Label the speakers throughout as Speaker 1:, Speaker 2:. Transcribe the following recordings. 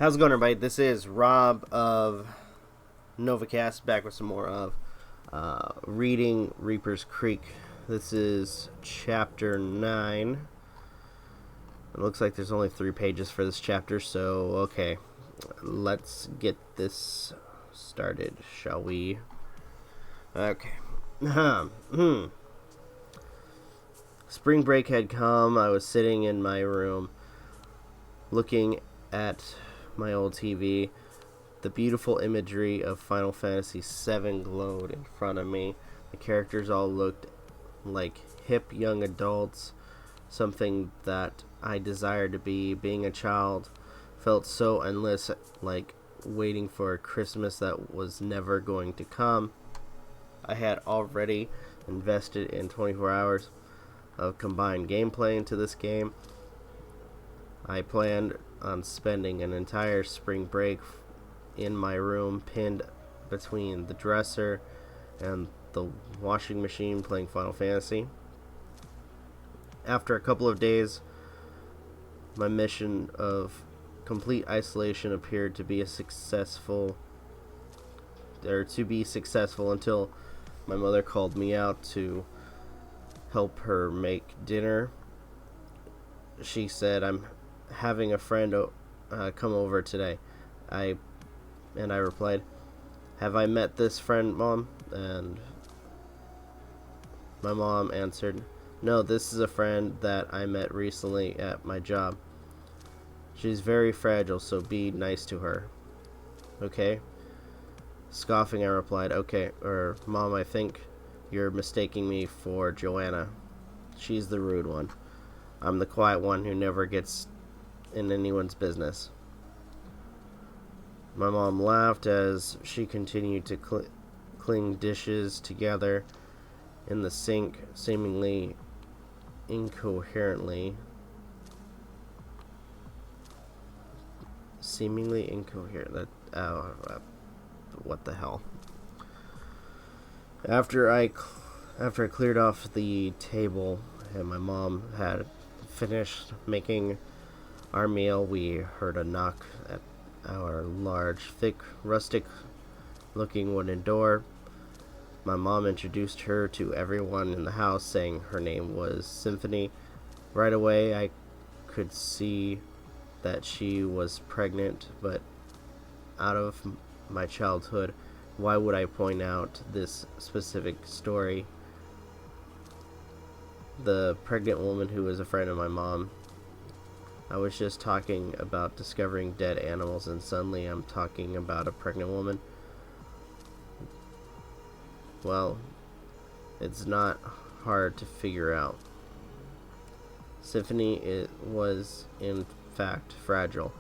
Speaker 1: How's it going, everybody? This is Rob of Novakast, back with some more of reading Reaper's Creek. This is chapter 9. It looks like there's only 3 pages for this chapter, so okay. Let's get this started, shall we? Okay. Spring break had come. I was sitting in my room looking at my old TV. The beautiful imagery of Final Fantasy VII glowed in front of me. The characters all looked like hip young adults, something that I desired to be. Being a child felt so endless, like waiting for a Christmas that was never going to come. I had already invested in 24 hours of combined gameplay into this game. I planned on spending an entire spring break in my room, pinned between the dresser and the washing machine, playing Final Fantasy. After a couple of days, my mission of complete isolation appeared to be successful until my mother called me out to help her make dinner. She said, "I'm having a friend come over today." I replied, "Have I met this friend, Mom?" And my mom answered, "No, this is a friend that I met recently at my job. She's very fragile, so be nice to her." "Okay." Scoffing, I replied, "Okay, or Mom, I think you're mistaking me for Joanna. She's the rude one. I'm the quiet one who never gets in anyone's business." My mom laughed as she continued to cling dishes together in the sink, seemingly incoherently. What the hell? After I cleared off the table and my mom had finished making our meal, we heard a knock at our large, thick, rustic-looking wooden door. My mom introduced her to everyone in the house, saying her name was Symphony. Right away, I could see that she was pregnant, but out of my childhood, why would I point out this specific story? The pregnant woman who was a friend of my mom. I was just talking about discovering dead animals, and suddenly I'm talking about a pregnant woman. Well, it's not hard to figure out. Symphony was, in fact, fragile.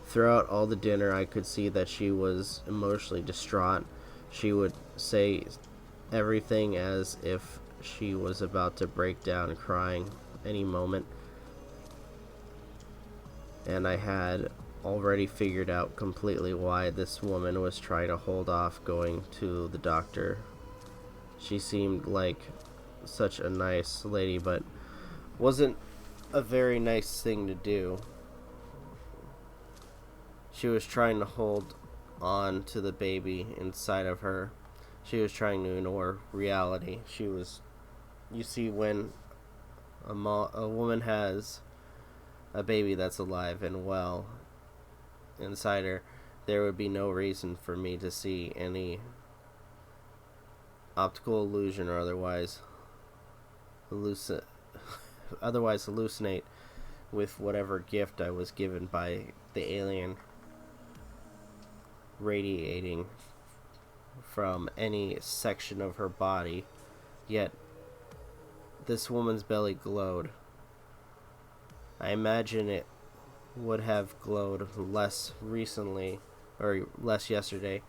Speaker 1: Throughout all the dinner, I could see that she was emotionally distraught. She would say everything as if she was about to break down crying any moment. And I had already figured out completely why this woman was trying to hold off going to the doctor. She seemed like such a nice lady, but wasn't a very nice thing to do. She was trying to hold on to the baby inside of her. She was trying to ignore reality. You see, when a woman has a baby that's alive and well inside her, there would be no reason for me to see any optical illusion or otherwise hallucinate with whatever gift I was given by the alien radiating from any section of her body. Yet this woman's belly glowed. I imagine it would have glowed less recently, or less yesterday,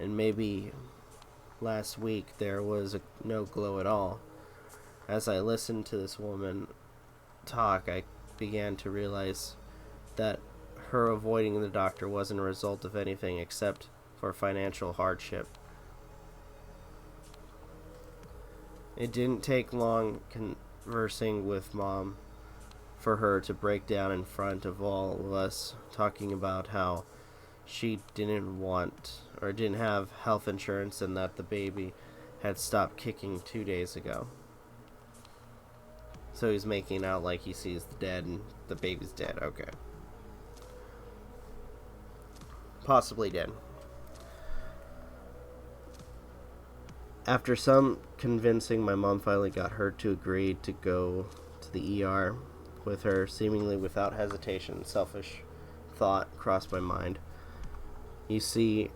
Speaker 1: and maybe last week there was no glow at all. As I listened to this woman talk, I began to realize that her avoiding the doctor wasn't a result of anything except for financial hardship. It didn't take long conversing with Mom for her to break down in front of all of us, talking about how she didn't have health insurance and that the baby had stopped kicking 2 days ago. So he's making out like he sees the dead and the baby's dead. Okay. Possibly dead. After some convincing, my mom finally got her to agree to go to the ER with her, seemingly without hesitation. Selfish thought crossed my mind. You see,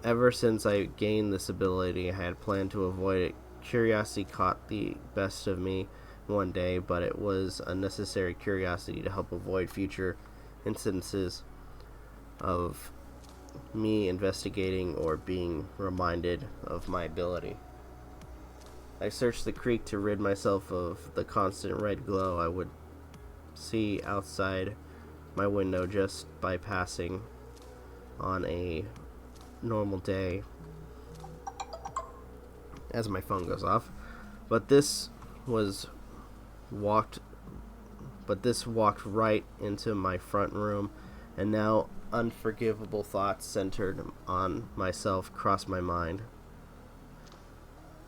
Speaker 1: ever since I gained this ability, I had planned to avoid it. Curiosity caught the best of me one day, but it was a necessary curiosity to help avoid future instances of me investigating or being reminded of my ability. I searched the creek to rid myself of the constant red glow I would see outside my window just by passing on a normal day as my phone goes off. But this walked right into my front room, and now unforgivable thoughts centered on myself crossed my mind.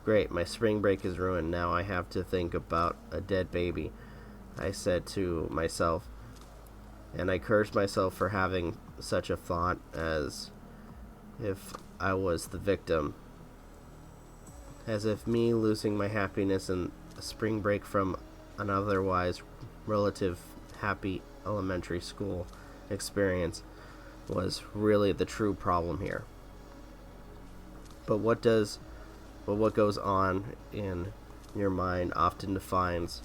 Speaker 1: Great, my spring break is ruined. Now I have to think about a dead baby, I said to myself, and I cursed myself for having such a thought, as if I was the victim, as if me losing my happiness in a spring break from an otherwise relative happy elementary school experience was really the true problem here. But what goes on in your mind often defines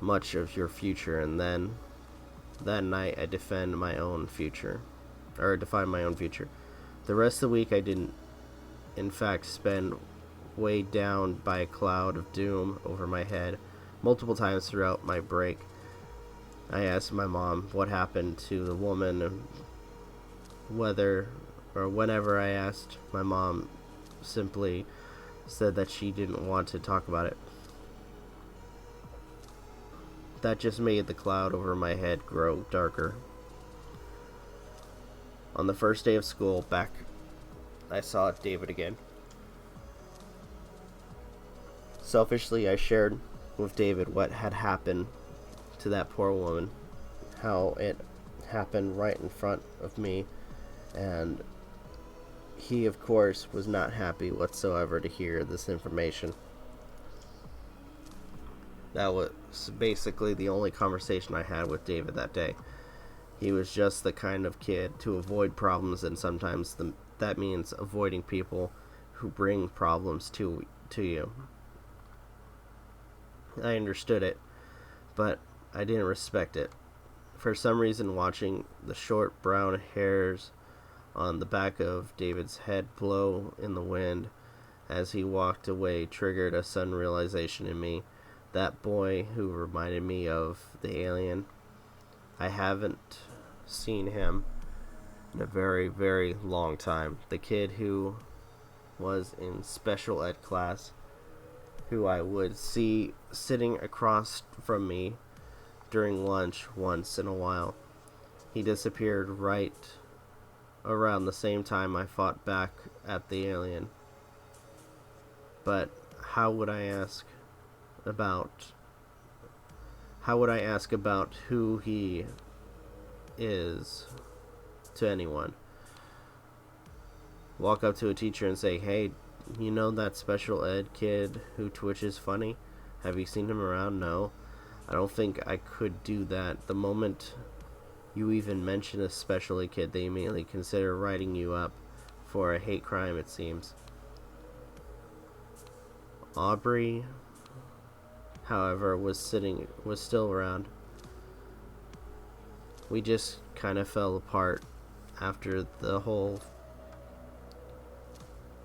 Speaker 1: much of your future, and then that night I defined my own future. The rest of the week I didn't, in fact, spend weighed down by a cloud of doom over my head. Multiple times throughout my break, I asked my mom what happened to the woman, and whenever I asked, my mom simply said that she didn't want to talk about it. That just made the cloud over my head grow darker. On the first day of school back, I saw David again. Selfishly, I shared with David what had happened to that poor woman, how it happened right in front of me, and he, of course, was not happy whatsoever to hear this information. That was basically the only conversation I had with David that day. He was just the kind of kid to avoid problems, and sometimes that means avoiding people who bring problems to you. I understood it, but I didn't respect it. For some reason, watching the short brown hairs on the back of David's head blow in the wind as he walked away triggered a sudden realization in me. That boy who reminded me of the alien. I haven't seen him in a very, very long time. The kid who was in special ed class, who I would see sitting across from me during lunch once in a while. He disappeared right around the same time I fought back at the alien. But how would I ask about who he is to anyone? Walk up to a teacher and say, "Hey, you know that special ed kid who twitches funny? Have you seen him around?" No, I don't think I could do that. The moment you even mention a special ed kid, they immediately consider writing you up for a hate crime, it seems. Aubrey, however, was still around. We just kind of fell apart after the whole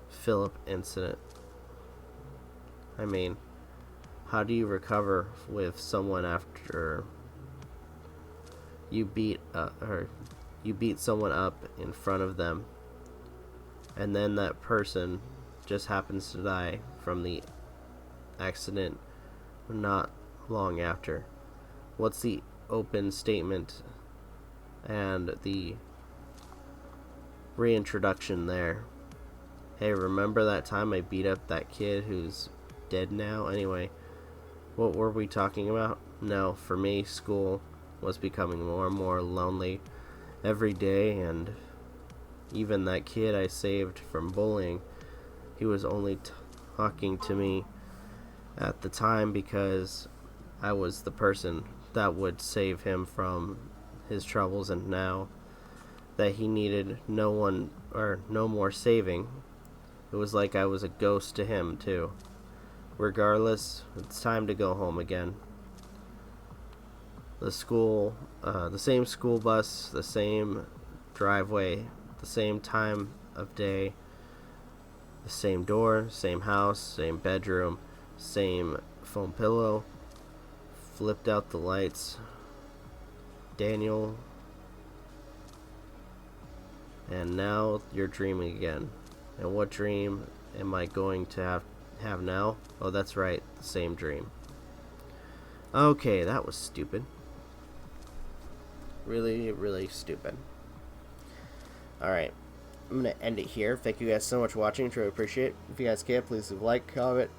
Speaker 1: Philip incident. I mean, how do you recover with someone after you beat someone up in front of them, and then that person just happens to die from the accident not long after? what's the open statement and the reintroduction there? Hey, remember that time I beat up that kid who's dead now? Anyway, what were we talking about? No, for me, school was becoming more and more lonely every day, and even that kid I saved from bullying, he was only talking to me at the time because I was the person that would save him from his troubles, and now that he needed no one or no more saving, it was like I was a ghost to him too. Regardless, it's time to go home again. The same school bus, the same driveway, the same time of day, the same door, same house, same bedroom, same foam pillow, flipped out the lights. Daniel, and now you're dreaming again. And what dream am I going to have now? Oh, that's right, the same dream. Okay, that was stupid. Really, really stupid. Alright, I'm going to end it here. Thank you guys so much for watching. Truly appreciate it. If you guys can, please leave a like, comment,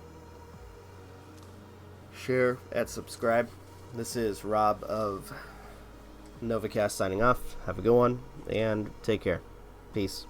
Speaker 1: share, and subscribe. This is Rob of Novakast signing off. Have a good one, and take care. Peace.